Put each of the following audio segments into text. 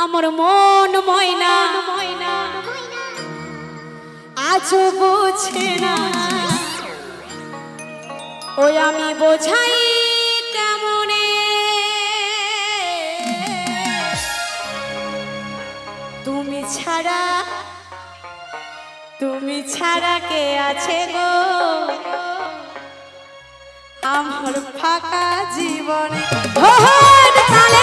আমার মন ময়না আজও বোঝে না, ওই আমি বোঝাই কেমনে। তুমি ছাড়া কে আছে গো আমার ফাঁকা জীবনে। তালে তালে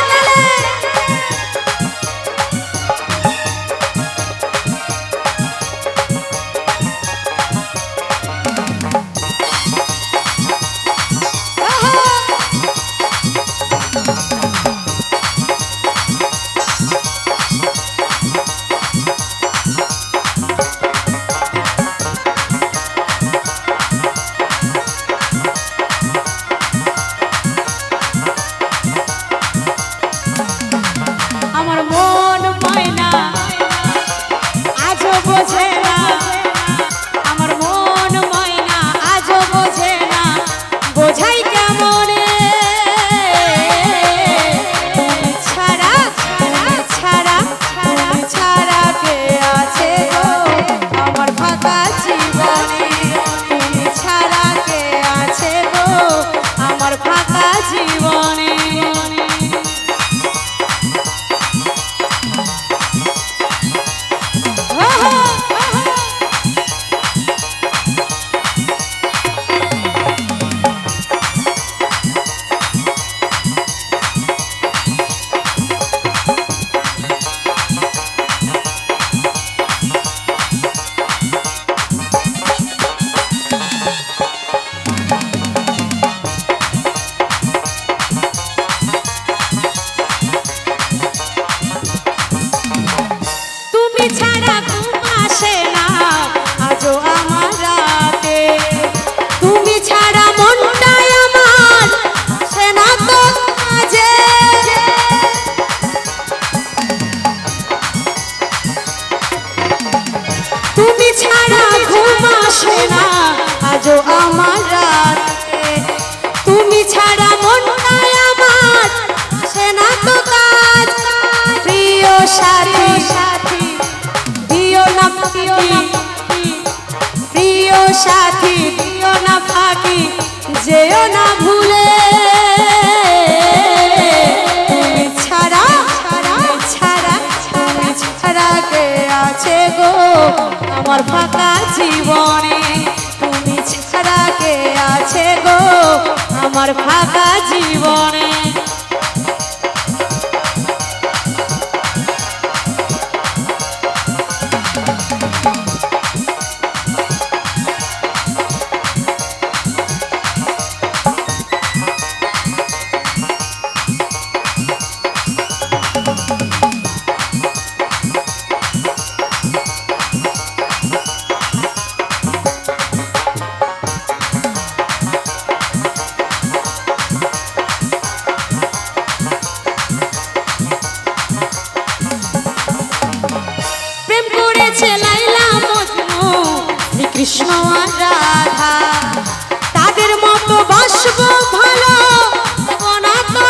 আজও আমার রাতে, তুমি ছাড়া মনটাই আমার সে না তো কাজ। প্রিয় সাথী দিও না প্রিয় সাথী দিও না ফাঁকি, যেও না ভুলে। তুমি ছাড়া কে আছে গো আমার ফাঁকা জীবনে। তুমি ছাড়া কে আছে গো আমার ফাঁকা জীবনে। কৃষ্ণ আর রাধা তাদের মতো বাসব ভালো না তো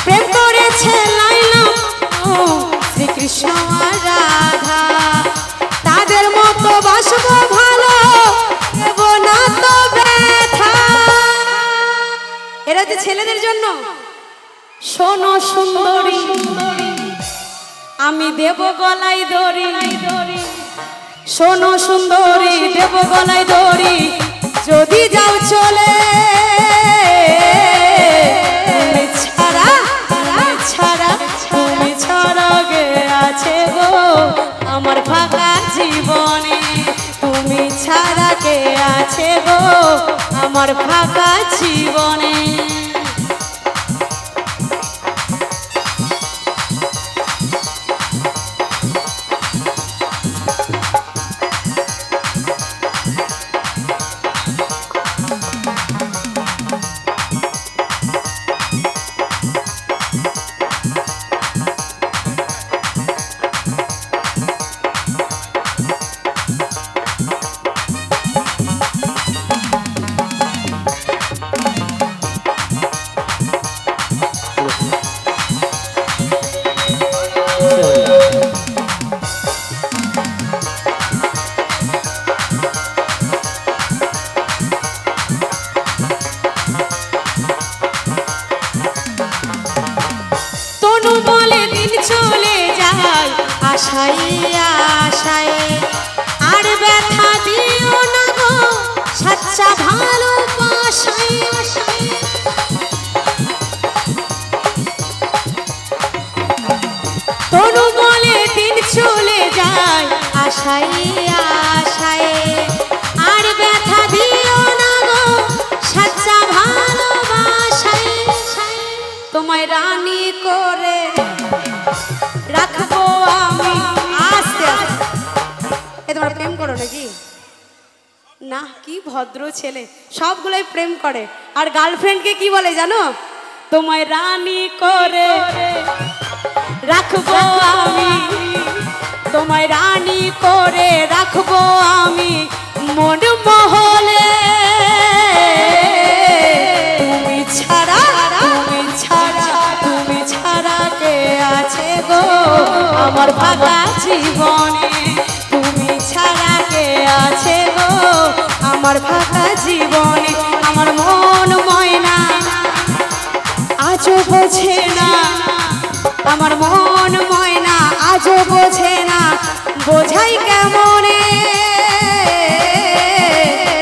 প্রেম করেছে লাইলা শ্রীকৃষ্ণ আর রাধা তাদের মতো বাসব ভালো না তো ব্যথা। এরা যে ছেলেদের জন্য। শোনো সুন্দরী আমি দেব গলায় দড়ি, শোনো সুন্দরী দেব গলায় দড়ি যদি যাও চলে। তুমি ছাড়া গে আছে গো আমার ফাঁকা জীবনে। তুমি ছাড়া কে আছে গো আমার ফাঁকা জীবনে। আশায় আশায় আর ব্যথা দিও না গো সাচ্চা ভালোবাসায় আশায় তনু বলে দিন চলে যায় আশায় আশায় আর ব্যথা দিও না গো সাচ্চা ভালোবাসায় তোমায় রানী করে রাখবো আমি আস্তে আস্তে। এ তোমরা প্রেম করো নাকি? না, কি ভদ্র ছেলে, সবগুলোই প্রেম করে। আর গার্লফ্রেন্ডকে কি বলে জানো? তোমায় রানী করে রাখবো আমি, তোমায় রানী করে রাখবো আমি মন মহলে। তুমি ছাড়া তুমি ছাড়া তুমি ছাড়া কে আছে গো আমার ফাঁকা জীবনে? তুমি ছাড়া কে আছে গো আমার ফাঁকা জীবনে? আমার মন ময়না আজও বোঝে না, আমার মন ময়না আজও বোঝে না, বোঝাই কেমনে?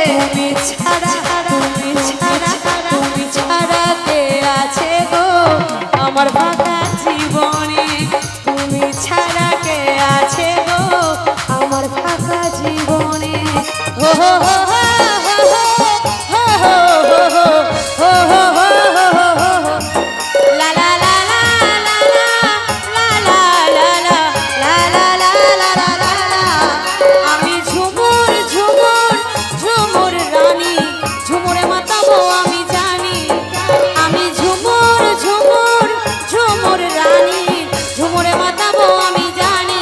তুমি ছাড়া তুমি ছাড়া তুমি ছাড়া কে আছে গো আমার ফাঁকা জীবনে? তুমি ছাড়া কে আছে গো আমার ফাঁকা জীবনে? হো হো হো হো হো হো হো হো হো হো লা লা লা লা লা লা লা লা লা লা লা লা লা লা। আমি ঝুমুর ঝুমুর ঝুমুর রানী, ঝুমুরে মাতাবো আমি জানি। আমি ঝুমুর ঝুমুর ঝুমুর রানী, ঝুমুরে মাতাবো আমি জানি।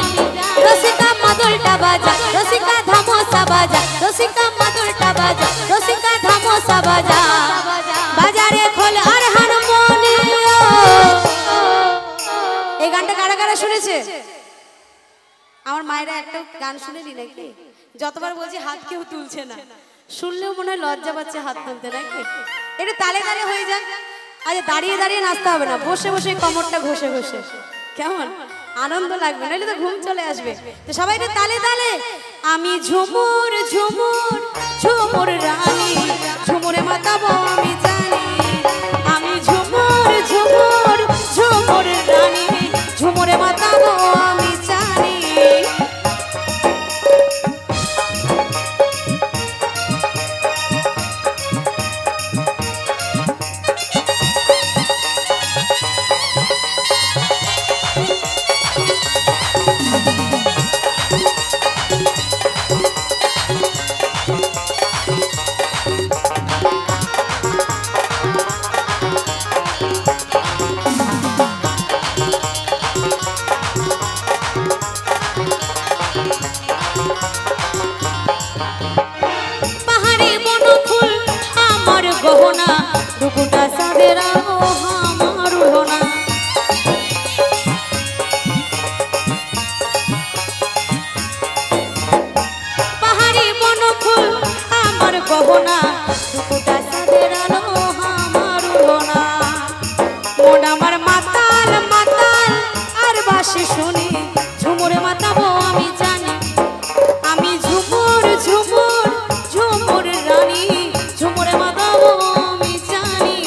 রসিকা মাদলটা বাজা, রসিকা ধামসা বাজা, রসিকা মাদলটা বাজা, রসিকা ধামসা বাজা। বাজারে খোল আর হারমোনিয়াম। এই গানটা কারা কারা শুনেছে? আমার মায়েরা একটা গান শুনেনি নাকি? যতবার বলছি হাত কেউ তুলছে না, শুনলেও মনে হয় লজ্জা পাচ্ছে হাত তুলতে নাকি? একটু তালে তালে হয়ে যায়। আজ দাঁড়িয়ে দাঁড়িয়ে নাচতে হবে না, বসে বসে কোমরটা ঘষে ঘষে, কেমন আনন্দ লাগবে, নাহলে তো ঘুম চলে আসবে। তো সবাই একটু তালে তালে। আমি ঝুমুর ঝুমুর ঝুমুর রানী, ঝুমুরে মাতাবো আমি জানি। আমি ঝুমুর ঝুমুর ঝুমুর রানী, ঝুমুরে মাতাবো আমি জানি। গহনা দুপুটা সাদের আমার উড়োনা। পাহাড়ি বনফুল আমার গহনা, দুপুটা সাদের আমার উড়োনা। মন আমার মাতাল মাতাল আর বাসি শুনি, ঝুমুরে মাতাবো আমি জানি। আমি ঝুমুর ঝুমুর ঝুমুর রানী, ঝুমুরে মাতাবো আমি জানি।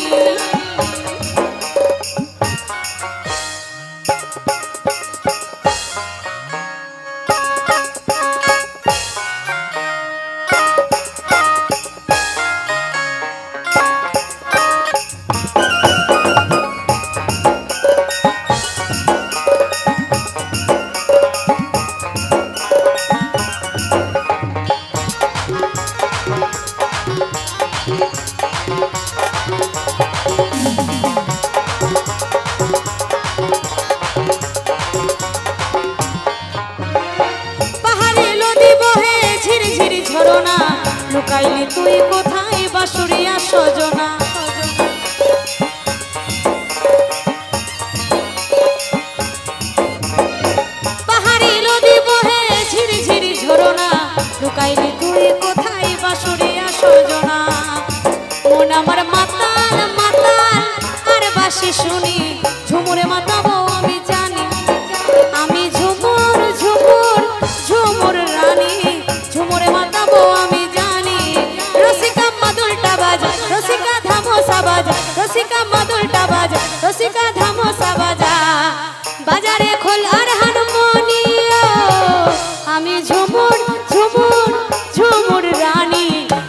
লুকাইলি তুই কোথায় বাঁশুরিয়া সজনা। পাহাড়ি নদী বহে ঝিরি ঝিরি ঝরনা, লুকাইলি তুই কোথায় বাঁশুরিয়া সজনা। মন আমার মাতাল মাতাল আর বাঁশি শুনি, ঝুমুরে মাতাবো আমি জানি। আমি ঝুমুর ধামসা বাজা রসিকা মাদলটা বাজা রসিকা ধামসা বাজা বাজারে খোল আর হারমোনিয়া আমি ঝুমুর ঝুমুর ঝুমুর রানী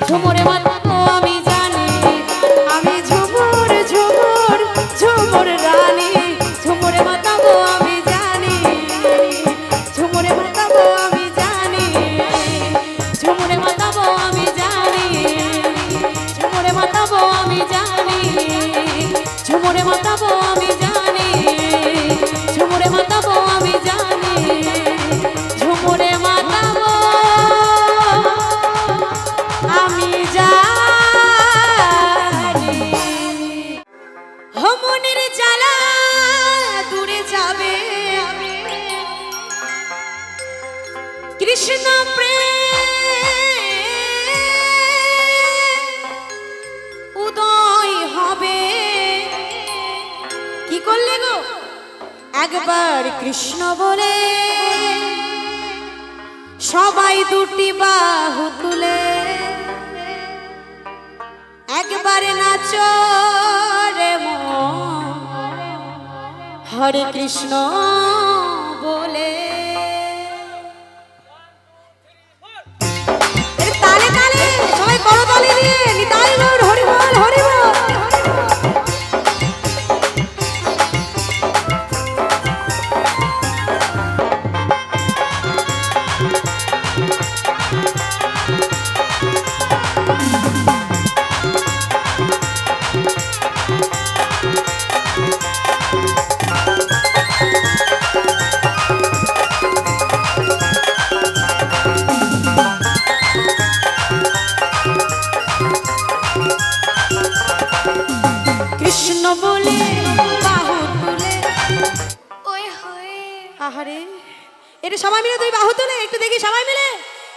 ঝুমুরে মাতাবো আমি জানি আমি ঝুমুর ঝুমুর ঝুমুর রানী ঝুমুরে মাতাবো আমি জানি ঝুমুরে মাতাবো আমি জানি ঝুমুরে মাতাবো আমি জানি ঝুমুরে মাতাবো আমি জানি ঝুমুরে মাতাবো আমি জানি ঝুমুরে মাতাবো আমি জানি ঝুমুরে মাতাবো আমি জানি মনের জ্বালা দূরে যাবে কৃষ্ণ প্রেম উদয় হবে কি করলে গো একবার কৃষ্ণ বলে সবাই দুটি বাহু তুলে একবার নাচো রে মন হরে কৃষ্ণ বলে তালে তালে সবাই করো তালে দিয়ে নিতাই গৌর হরি বল হরি বল কৃষ্ণ বলে বাহু তুলে ওই হয় আহারে এটা সবাই মিলে তুই বাহু তুলে একটু দেখি সবাই মিলে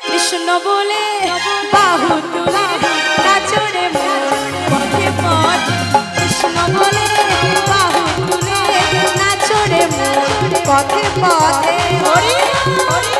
কৃষ্ণ বলে বাহু তুলে নাচরে পথে পথ কৃষ্ণ বলে বাহু তুলে নাচরে পথে পথে হরি হরি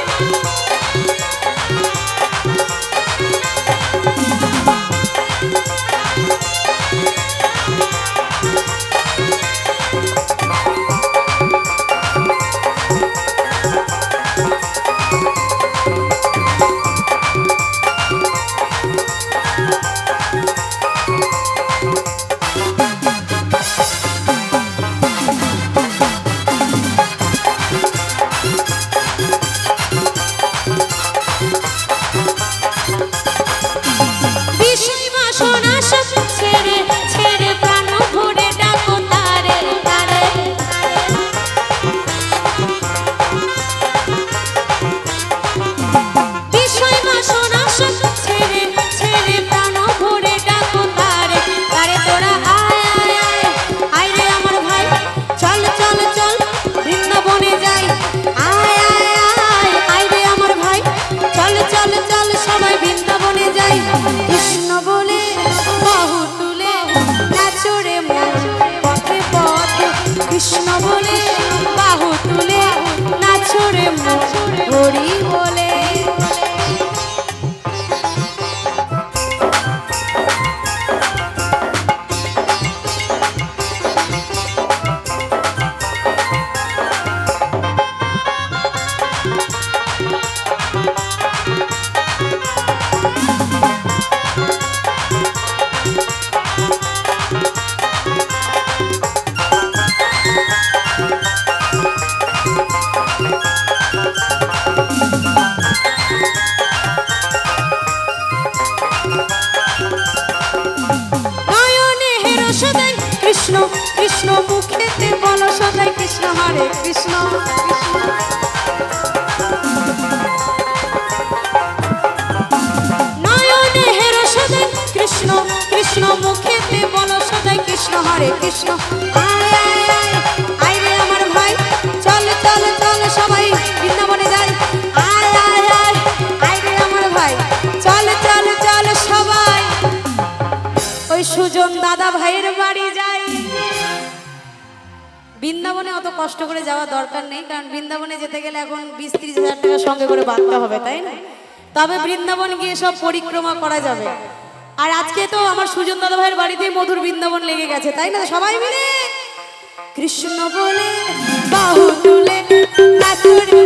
কৃষ্ণ বলে বাহু তুলে নাচরে হরি বলে কৃষ্ণ কৃষ্ণ মুখেতে বলো সদাই কৃষ্ণ হরে কৃষ্ণ নয়নে হের সদাই কৃষ্ণ কৃষ্ণ মুখেতে বলো সদাই কৃষ্ণ হরে কৃষ্ণ আয় আয় আয় আয় রে আমার ভাই চল চল চল সবাই বৃন্দাবনে যাই আয় আয় আয় আয় রে আমার ভাই চল চল চল সবাই ওই সুজন দাদা ভাইয়ের বাড়ি যাই বৃন্দাবনে অত কষ্ট করে যাওয়া দরকার নেই কারণ বৃন্দাবনে যেতে গেলে এখন 20-30 হাজার টাকা সঙ্গে করে বাঁধতে হবে তাই না তবে বৃন্দাবন গিয়ে সব পরিক্রমা করা যাবে আর আজকে তো আমার সুজন দাদা ভাইয়ের বাড়িতে মধুর বৃন্দাবন লেগে গেছে, তাই না? সবাই মিলে কৃষ্ণ বলে বাহু তুলে নাচরে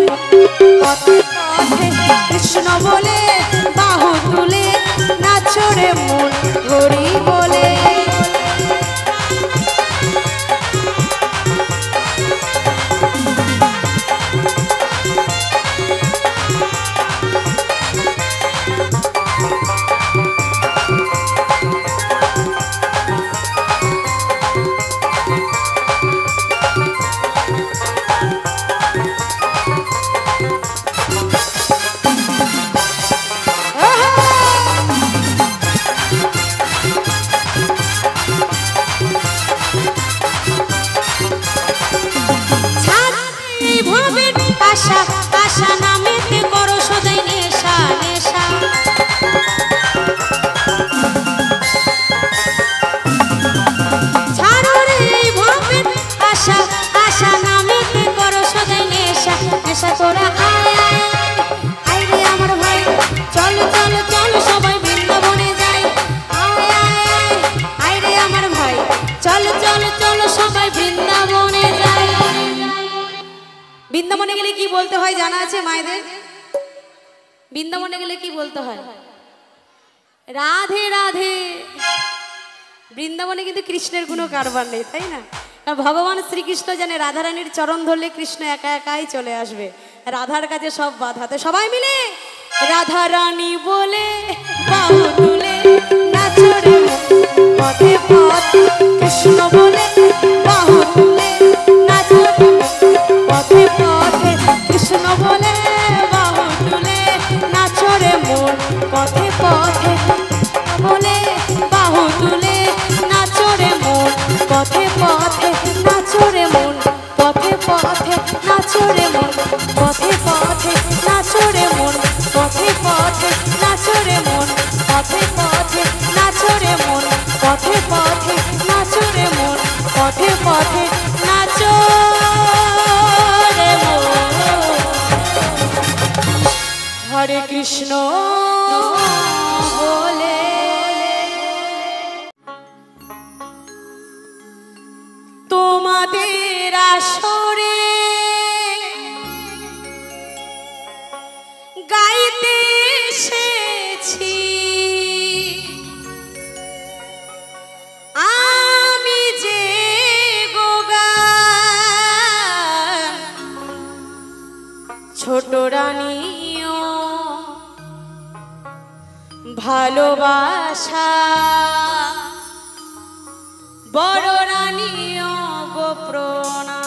পথে পথে, কৃষ্ণ বলে বাহু তুলে নাচরে মন হরি বলে। আশা আশা নামেতে করো সদাই নেশা নেশা, ছাড়ো রে ভাবের আশা আশা নামেতে করো সদাই নেশা নেশা। তোরা আয় আয় আয় রে আমার ভাই, চলো চলো চলো সবাই বৃন্দাবনে যাই। আয় আয় আয় আয় রে আমার ভাই, চলো চলো চলো সবাই বৃন্দাবনে যাই। বৃন্দাবনে গেলে কি বলতে হয় জানা আছে মায়েদের? বৃন্দাবনে গেলে কি বলতে হয়? রাধে রাধে। বৃন্দাবনে কিন্তু কৃষ্ণের কোনো কারবার নেই, তাই না? ভগবান শ্রীকৃষ্ণ জানে রাধারানীর চরণ ধরলে কৃষ্ণ একা একাই চলে আসবে, রাধার কাছে সব বাধাতে। সবাই মিলে রাধারানী বলে বাহু তুলে নাচরে পথে পথে, কৃষ্ণ বলে বাহু তুলে নাচরে পথে পথে, কৃষ্ণ বলে বাহু তুলে নাচরে মন পথে পথে, বলে বাহু তুলে নাচরে মন পথে পথে, নাচরে মন পথে পথে, নাচরে মন পথে পথে, নাচরে মন পথে পথে, নাচরে মন পথে পথে, নাচরে মন পথে পথে, নাচরে মন পথে পথে, নাচো হরে কৃষ্ণ বলে। তোমাদের আসরে গাইতে এসেছি আমি যে গোগান, ছোট রানীও ভালোবাসা, বড় রানীও গো প্রণাম।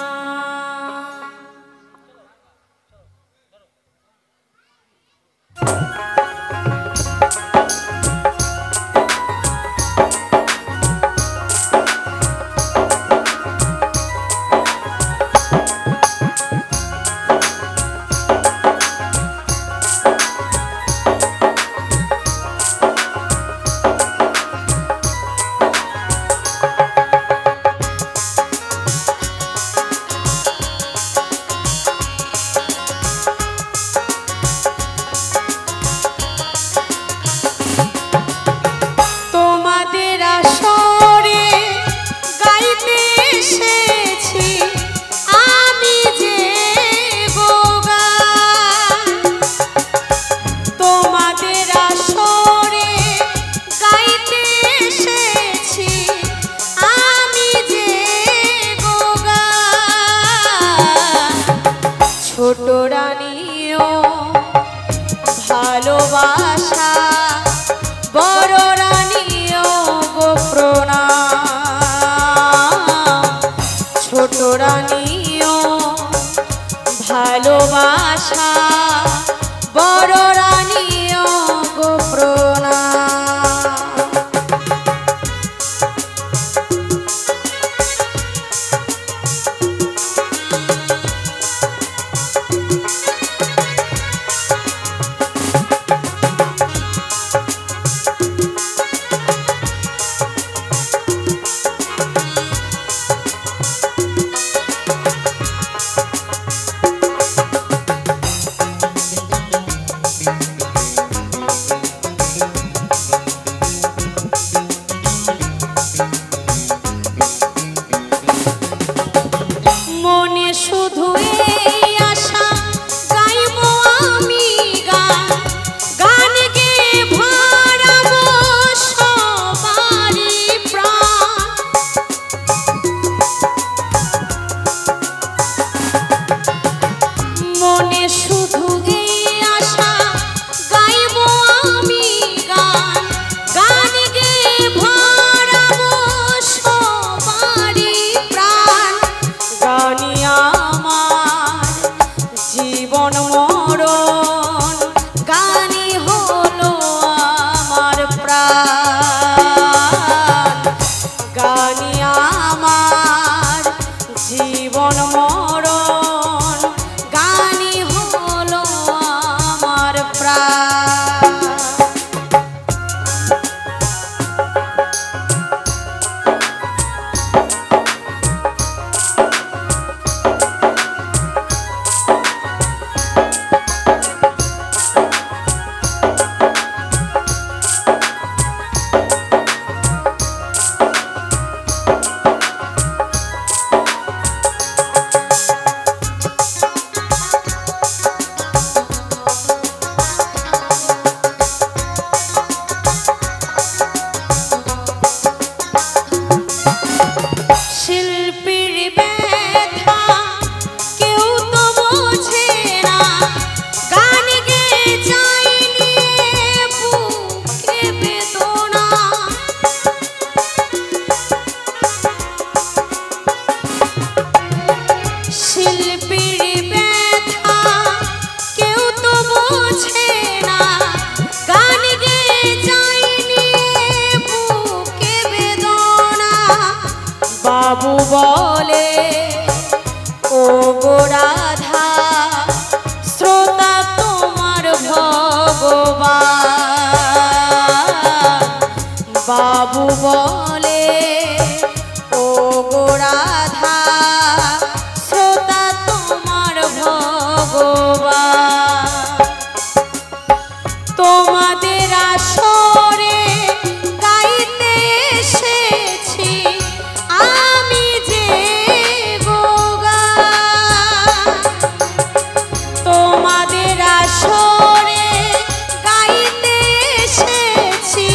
বাবু বলে ও গো রাধা শ্রোতা তোমার ভগবান বাবু বলে ও গো রাধা শ্রোতা তোমার ভগবান তোমাদের আসরে গাইতে এসেছি আমি যে গোগান তোমাদের আসরে গাইতে এসেছি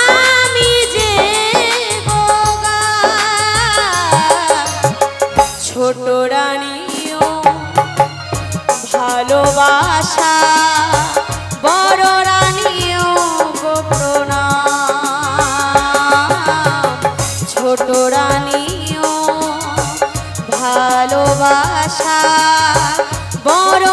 আমি যে গোগান ছোট রানীও ভালোবাসা বড় রানীও গো প্রণাম ছোট রানীও ভালোবাসা বড়